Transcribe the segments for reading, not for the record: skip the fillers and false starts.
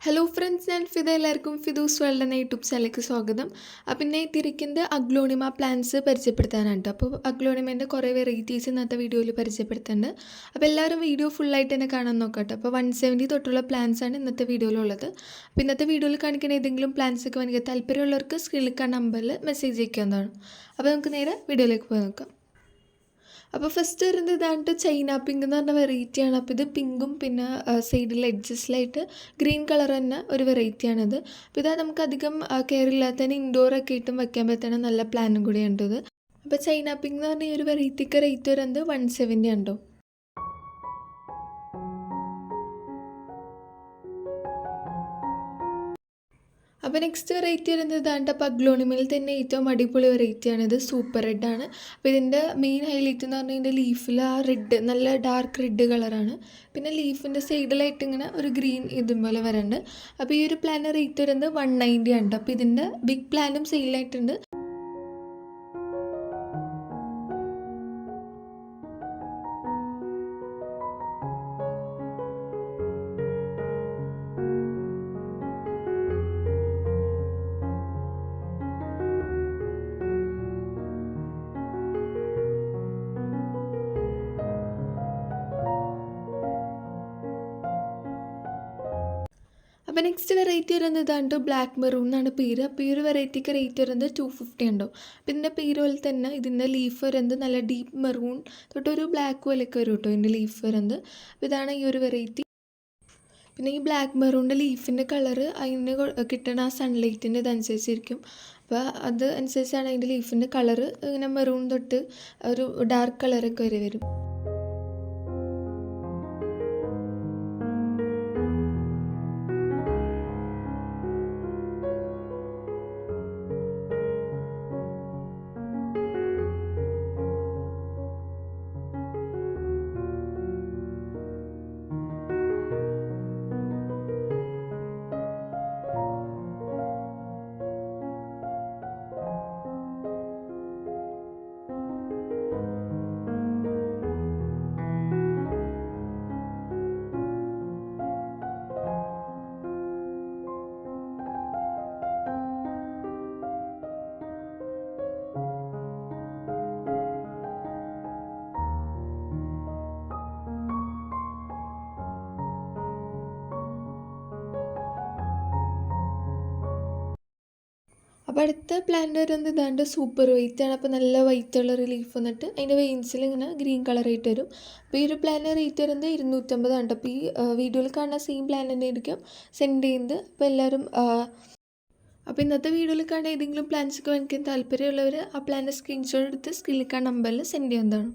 Hello friends, ഞാൻ ഫിദ. എല്ലാവർക്കും Fidu's world എന്ന യൂട്യൂബ് ചാനലിലേക്ക് സ്വാഗതം. പിന്നെ തിരിക്കുന്നത് അഗ്ലോണിമ പ്ലാന്റ്സ് പരിചയപ്പെടുത്താനാണ് കേട്ടോ. അപ്പോൾ അഗ്ലോണിമേൻ്റെ കുറേ വെറൈറ്റീസ് ഇന്നത്തെ വീഡിയോയിൽ പരിചയപ്പെടുത്തുന്നുണ്ട്. അപ്പോൾ എല്ലാവരും വീഡിയോ ഫുള്ളായിട്ട് തന്നെ കാണാൻ നോക്കട്ടെ. അപ്പോൾ 170 തൊട്ടുള്ള പ്ലാന്റ്സ് ആണ് ഇന്നത്തെ വീഡിയോയിലുള്ളത്. അപ്പോൾ ഇന്നത്തെ വീഡിയോയിൽ കാണിക്കുന്ന ഏതെങ്കിലും പ്ലാന്റ്സ് ഒക്കെ വേണമെങ്കിൽ താല്പര്യമുള്ളവർക്ക് സ്ക്രീനിൽ കാണുന്ന നമ്പറിൽ മെസ്സേജ് അയക്കാവുന്നതാണ്. അപ്പോൾ നമുക്ക് നേരെ വീഡിയോയിലേക്ക് പോയി നോക്കാം. അപ്പോൾ ഫസ്റ്റ് വരുന്നത് ഇതാണ് ചൈന പിങ്ക് എന്ന് പറഞ്ഞ വെറൈറ്റിയാണ്. അപ്പോൾ ഇത് പിങ്കും പിന്നെ സൈഡിൽ എഡ്ജസ്റ്റിലായിട്ട് ഗ്രീൻ കളർ തന്നെ ഒരു വെറൈറ്റിയാണിത്. അപ്പോൾ ഇത് നമുക്കധികം കെയർ ഇല്ലാത്തതിന് ഇൻഡോറൊക്കെ ആയിട്ടും വെക്കാൻ പറ്റുന്ന നല്ല പ്ലാനും കൂടിയാണ് ഇത്. അപ്പോൾ ചൈന പിങ്ക് എന്ന് പറഞ്ഞ ഈ ഒരു വെറൈറ്റിക്ക് റേറ്റ് വരുന്നത് 170 ഉണ്ടോ. അപ്പോൾ നെക്സ്റ്റ് വെറൈറ്റി വരുന്നത് ഇതാണ്. അപ്പോൾ അഗ്ലോണിമയിൽ തന്നെ ഏറ്റവും അടിപൊളി വെറൈറ്റിയാണിത്. സൂപ്പർ റെഡ് ആണ്. അപ്പോൾ ഇതിൻ്റെ മെയിൻ ഹൈലൈറ്റ് എന്ന് പറഞ്ഞാൽ ഇതിൻ്റെ ലീഫിൽ ആ റെഡ് നല്ല ഡാർക്ക് റെഡ് കളറാണ്. പിന്നെ ലീഫിൻ്റെ സൈഡിലായിട്ട് ഇങ്ങനെ ഒരു ഗ്രീൻ ഇതുപോലെ വരുന്നുണ്ട്. അപ്പോൾ ഈ ഒരു പ്ലാന് റേറ്റ് വരുന്നത് 190 ആണ്. അപ്പോൾ ഇതിൻ്റെ ബിഗ് പ്ലാനും സെയിലായിട്ടുണ്ട്. അപ്പോൾ നെക്സ്റ്റ് വെറൈറ്റി വരുന്നത് ഇതാണ്. ബ്ലാക്ക് മെറൂൺ എന്നാണ് പേര്. അപ്പോൾ ഈ ഒരു വെറൈറ്റിക്ക് റേറ്റ് വരുന്നത് 250 ഉണ്ടോ. അപ്പോൾ ഇതിൻ്റെ പേര് പോലെ തന്നെ ഇതിൻ്റെ ലീഫ് വരുന്നത് നല്ല ഡീപ്പ് മെറൂൺ തൊട്ടൊരു ബ്ലാക്ക് പോലെയൊക്കെ വരും കേട്ടോ ഇതിൻ്റെ ലീഫ് വരുന്നത്. അപ്പോൾ ഇതാണ് ഈ ഒരു വെറൈറ്റി. പിന്നെ ഈ ബ്ലാക്ക് മെറൂണിൻ്റെ ലീഫിൻ്റെ കളറ് അതിന് കിട്ടുന്ന ആ സൺലൈറ്റിൻ്റെ ഇതനുസരിച്ചിരിക്കും. അപ്പോൾ അത് അനുസരിച്ചാണ് അതിൻ്റെ ലീഫിൻ്റെ കളറ് ഇങ്ങനെ മെറൂൺ തൊട്ട് ഒരു ഡാർക്ക് കളറൊക്കെ വരെ വരും. അപ്പോൾ അടുത്ത പ്ലാന്റ് വരുന്നത് ഇതാണ്ട് സൂപ്പർ വൈറ്റ് ആണ്. അപ്പോൾ നല്ല വൈറ്റ് കളർ ലീഫ് വന്നിട്ട് അതിൻ്റെ വെയിൻസിൽ ഇങ്ങനെ ഗ്രീൻ കളറായിട്ട് വരും. അപ്പോൾ ഈ ഒരു പ്ലാന്റ് റേറ്റ് വരുന്നത് 250 ആണ്. അപ്പോൾ ഈ വീഡിയോയിൽ കാണുന്ന സെയിം പ്ലാന്റ് തന്നെ ആയിരിക്കും സെൻഡ് ചെയ്യുന്നത്. അപ്പോൾ എല്ലാവരും അപ്പോൾ ഇന്നത്തെ വീഡിയോയിൽ കാണുന്ന ഏതെങ്കിലും പ്ലാന്റ്സൊക്കെ വാങ്ങിക്കാൻ താല്പര്യമുള്ളവർ ആ പ്ലാന്റ് സ്ക്രീൻഷോട്ട് എടുത്ത് സ്ക്രീനിൽ കാണുന്ന നമ്പറിൽ സെൻഡ് ചെയ്യുന്നതാണ്.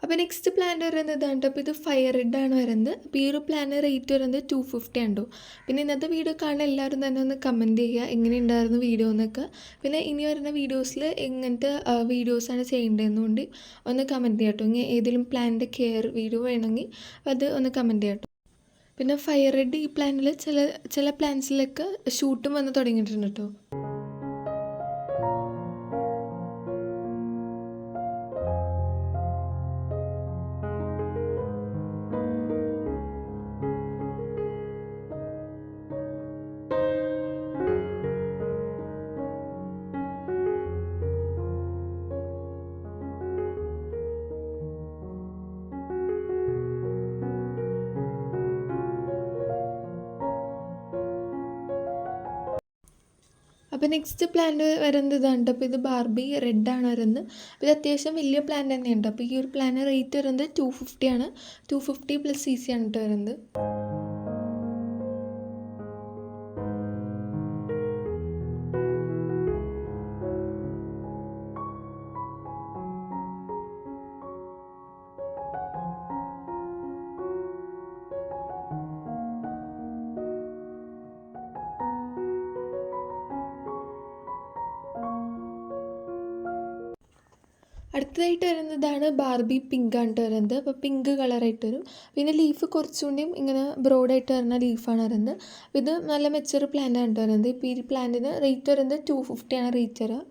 അപ്പോൾ നെക്സ്റ്റ് പ്ലാന്റ് വരുന്നത് ഇതാണ്. അപ്പോൾ ഇത് ഫയർ റെഡ് ആണ് വരുന്നത്. അപ്പോൾ ഈ ഒരു പ്ലാന് റേറ്റ് വരുന്നത് 250 ഉണ്ടോ. പിന്നെ ഇന്നത്തെ വീഡിയോ കാണാൻ എല്ലാവരും തന്നെ ഒന്ന് കമൻറ്റ് ചെയ്യുക എങ്ങനെ ഉണ്ടായിരുന്നു വീഡിയോ എന്നൊക്കെ. പിന്നെ ഇനി വരുന്ന വീഡിയോസിൽ എങ്ങനത്തെ വീഡിയോസാണ് ചെയ്യേണ്ടതെന്നുകൊണ്ട് ഒന്ന് കമൻറ്റ് ചെയ്യാം കേട്ടോ. ഇനി ഏതെങ്കിലും പ്ലാനിൻ്റെ കെയർ വീഡിയോ വേണമെങ്കിൽ അത് ഒന്ന് കമൻറ്റ് ചെയ്യാം കേട്ടോ. പിന്നെ ഫയർ റെഡ് ഈ പ്ലാനിൽ ചില പ്ലാന്റ്സിലൊക്കെ ഷൂട്ടും വന്ന് തുടങ്ങിയിട്ടുണ്ട് കേട്ടോ. അപ്പോൾ നെക്സ്റ്റ് പ്ലാന്റ് വരുന്നത് ഇതാണ്. അപ്പോൾ ഇത് ബാർബി റെഡാണ് വരുന്നത്. അപ്പോൾ ഇത് അത്യാവശ്യം വലിയ പ്ലാന്റ് തന്നെയുണ്ട്. അപ്പോൾ ഈ ഒരു പ്ലാന്റ് റേറ്റ് വരുന്നത് 250 ആണ്. 250 + CC ആണ് കേട്ടോ വരുന്നത്. അടുത്തതായിട്ട് വരുന്നതാണ് ബാർബി പിങ്ക് ആണ് വരുന്നത്. അപ്പോൾ പിങ്ക് കളറായിട്ട് വരും. പിന്നെ ലീഫ് കുറച്ചുകൂടിയും ഇങ്ങനെ ബ്രോഡായിട്ട് വരുന്ന ലീഫാണ് വരുന്നത്. ഇത് നല്ല മെച്ചൂർ പ്ലാന്റ് ആണ് വരുന്നത്. ഇപ്പോൾ ഈ പ്ലാന്റിന് റേറ്റ് വരുന്നത് 250 ആണ് റേറ്റ് വരിക.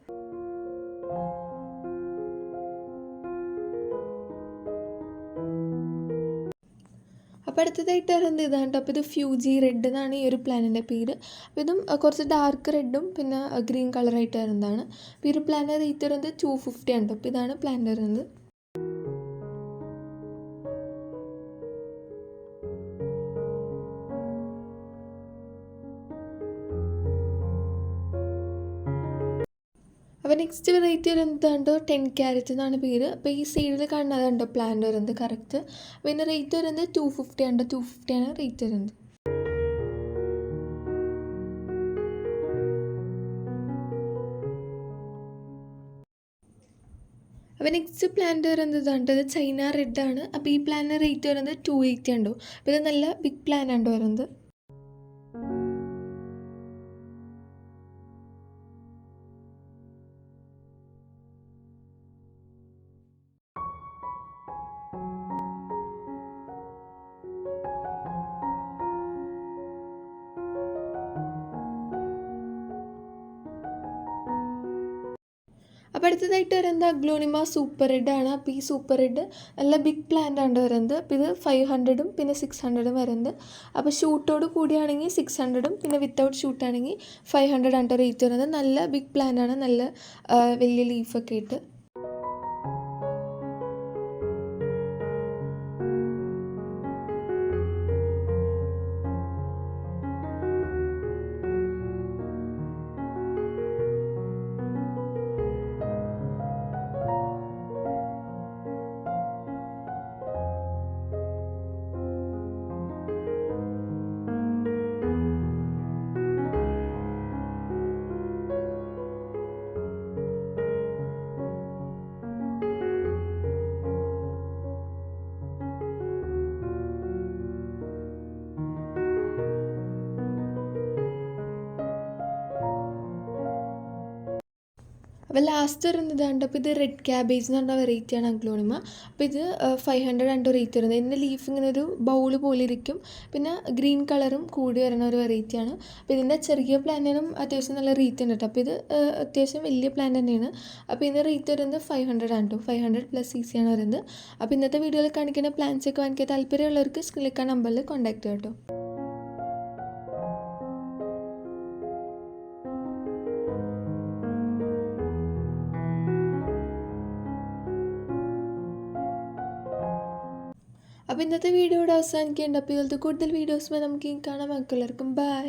അപ്പോൾ അടുത്തതായിട്ട് വരുന്നത് ഇതാണ് കേട്ടോ. അപ്പോൾ ഇത് ഫ്യൂജി റെഡ് എന്നാണ് ഈ ഒരു പ്ലാന്റിൻ്റെ പേര്. അപ്പോൾ ഇതും കുറച്ച് ഡാർക്ക് റെഡും പിന്നെ ഗ്രീൻ കളറായിട്ട് വരുന്നതാണ്. അപ്പോൾ ഈ ഒരു പ്ലാന്റ് റേറ്റ് വരുന്നത് 250 ആണ് കേട്ടോ. അപ്പോൾ ഇതാണ് പ്ലാന്റ് വരുന്നത്. അപ്പോൾ നെക്സ്റ്റ് വെറൈറ്റി വരുന്നത് 10 ക്യാരറ്റ് എന്നാണ് പേര്. അപ്പോൾ ഈ സൈഡിൽ കാണുന്നതുണ്ടോ പ്ലാന്റ് വരുന്നത് കറക്റ്റ്. അപ്പോൾ ഇതിൻ്റെ റേറ്റ് വരുന്നത് 250 ആണ്. 250 ആണ് റേറ്റ് വരുന്നത്. അപ്പോൾ നെക്സ്റ്റ് പ്ലാന്റ് വരുന്നത് ചൈന റെഡ് ആണ്. അപ്പോൾ ഈ പ്ലാന്റിന് റേറ്റ് വരുന്നത് 280 ഉണ്ടോ. അപ്പോൾ ഇത് നല്ല ബിഗ് പ്ലാന്റ് ആണ് വരുന്നത്. അപ്പോൾ അടുത്തതായിട്ട് വരുന്നത് അഗ്ലോണിമ സൂപ്പർ റെഡ് ആണ്. അപ്പോൾ ഈ സൂപ്പർ റെഡ് നല്ല ബിഗ് പ്ലാന്റ് ആണ് വരുന്നത്. അപ്പോൾ ഇത് 500ഉം പിന്നെ 600ഉം വരുന്നത്. അപ്പോൾ ഷൂട്ടോട് കൂടിയാണെങ്കിൽ 600ഉം പിന്നെ വിത്തൗട്ട് ഷൂട്ടാണെങ്കിൽ 500 ആണ് റേറ്റ് വരുന്നത്. നല്ല ബിഗ് പ്ലാന്റ് ആണ്, നല്ല വലിയ ലീഫൊക്കെ ഇട്ട്. അപ്പോൾ ലാസ്റ്റ് വരുന്നതാണ്. അപ്പോൾ ഇത് റെഡ് ക്യാബേജ് എന്ന് പറഞ്ഞ വെറൈറ്റിയാണ് അഗ്ലോണിമ. അപ്പോൾ ഇത് 500 ആണ് റേറ്റ് വരുന്നത്. ഇതിൻ്റെ ലീഫ് ഇങ്ങനെ ഒരു ബൗൾ പോലെ ഇരിക്കും. പിന്നെ ഗ്രീൻ കളറും കൂടി വരുന്ന ഒരു വെറൈറ്റിയാണ്. അപ്പോൾ ഇതിൻ്റെ ചെറിയ പ്ലാന്റിനും അത്യാവശ്യം നല്ല റേറ്റ് ഉണ്ട് കേട്ടോ. അപ്പോൾ ഇത് അത്യാവശ്യം വലിയ പ്ലാന്റ് തന്നെയാണ്. അപ്പോൾ ഇതിൻ്റെ റേറ്റ് വരുന്നത് 500 ആണ് കേട്ടോ. 500+CC ആണ് വരുന്നത്. അപ്പോൾ ഇന്നത്തെ വീഡിയോയിൽ കാണിക്കുന്ന പ്ലാന്റ്സ് ഒക്കെ വാങ്ങിക്കാൻ താല്പര്യമുള്ളവർക്ക് സ്ക്രീനിൽ നമ്പറിൽ കോൺടാക്ട് ചെയ്യാം കേട്ടോ. അപ്പോൾ ഇന്നത്തെ വീഡിയോ ഇവിടെ അവസാനിക്കേണ്ട. അപ്പോൾ ഇതുപോലത്തെ കൂടുതൽ വീഡിയോസുമായി നമുക്ക് കാണാം. എല്ലാവർക്കും ബൈ.